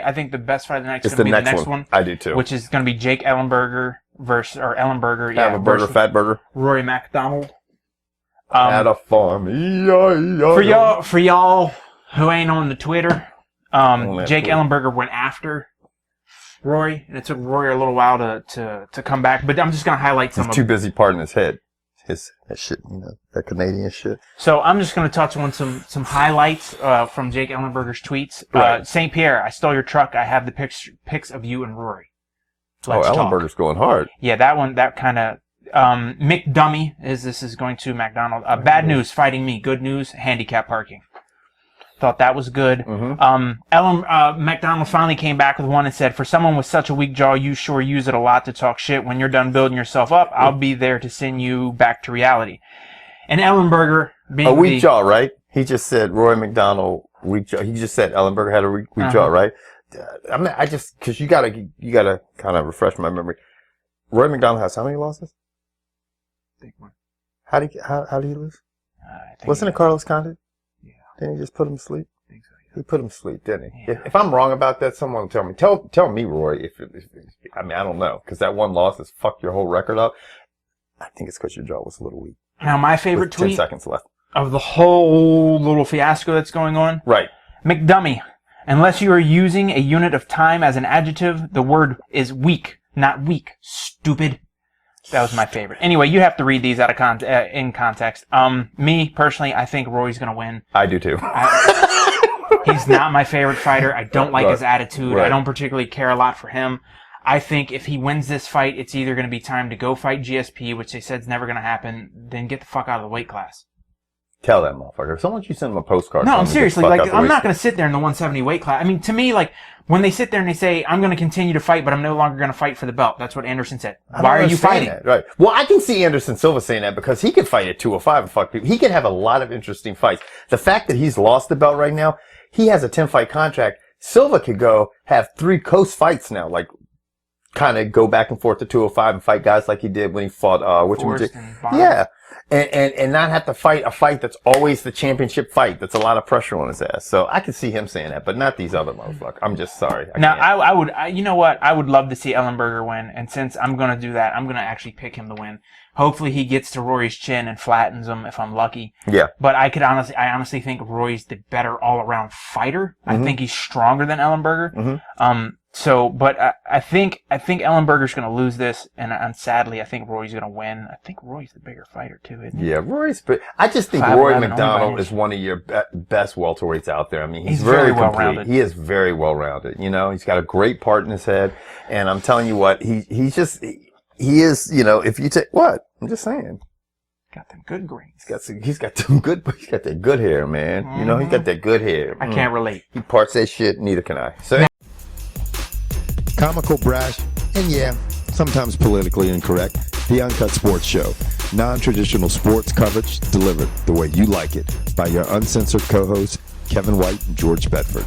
I think the best fight of the night is going to be the next one. I do too. Which is going to be Jake Ellenberger versus Have a burger, fat burger. Rory MacDonald. At a farm. For y'all who ain't on the Twitter, Jake Ellenberger went after Rory, and it took Rory a little while to come back. But I'm just going to highlight some. He's too busy parting his head. That shit, that Canadian shit. So I'm just going to touch on some highlights from Jake Ellenberger's tweets. Right. St. Pierre, I stole your truck. I have the pics of you and Rory. Let's talk. Ellenberger's going hard. Yeah, that kind of McDummy this is going to McDonald. Bad news, fighting me. Good news, handicap parking. Thought that was good. McDonald finally came back with one and said, for someone with such a weak jaw, you sure use it a lot to talk shit. When you're done building yourself up, I'll be there to send you back to reality. And Ellenberger being a weak jaw, right? He just said Rory MacDonald weak jaw. He just said Ellenberger had a weak jaw, right? I mean, because you gotta kind of refresh my memory. Rory MacDonald has how many losses? Big one. How did he lose? Wasn't it Carlos Condit? Yeah. Didn't he just put him to sleep? I think so, yeah. He put him to sleep, didn't he? Yeah. If I'm wrong about that, someone tell me. Tell me, Rory. I mean, I don't know, because that one loss has fucked your whole record up. I think it's because your jaw was a little weak. Now, my favorite tweet 10 seconds left of the whole little fiasco that's going on. Right. McDummy. Unless you are using a unit of time as an adjective, the word is weak, not weak. Stupid. That was my favorite. Anyway, you have to read these out of in context. Me, personally, I think Rory's going to win. I do too. He's not my favorite fighter. I don't like his attitude. Right. I don't particularly care a lot for him. I think if he wins this fight, it's either going to be time to go fight GSP, which they said is never going to happen, then get the fuck out of the weight class. Tell that motherfucker. Someone you send him a postcard. No, I'm seriously, like, I'm not going to sit there in the 170 weight class. I mean, to me, like, when they sit there and they say, I'm going to continue to fight, but I'm no longer going to fight for the belt. That's what Anderson said. Why are you fighting? That, right. Well, I can see Anderson Silva saying that because he could fight at 205 and fuck people. He could have a lot of interesting fights. The fact that he's lost the belt right now, he has a 10-fight contract. Silva could go have 3 coast fights now, like, kind of go back and forth to 205 and fight guys like he did when he fought, yeah. And not have to fight a fight that's always the championship fight. That's a lot of pressure on his ass. So I can see him saying that, but not these other motherfuckers. I'm just sorry. I would, you know what? I would love to see Ellenberger win. And since I'm going to do that, I'm going to actually pick him to win. Hopefully he gets to Rory's chin and flattens him if I'm lucky. Yeah. But I honestly think Rory's the better all-around fighter. I think he's stronger than Ellenberger. But I think Ellenberger's going to lose this, and sadly, I think Rory's going to win. I think Rory's the bigger fighter too, isn't he? Yeah, I just think Rory MacDonald is one of your best welterweights out there. I mean, he's very well-rounded. He is very well-rounded. You know, he's got a great part in his head, and I'm telling you what, he is. You know, if you take what I'm just saying. Got them good greens. He's got that good hair, man. You know, he's got that good hair. I can't relate. He parts that shit. Neither can I. So. Comical, brash, and yeah, sometimes politically incorrect. The Uncut Sports Show. Non-traditional sports coverage delivered the way you like it by your uncensored co-hosts, Kevin White and George Bedford.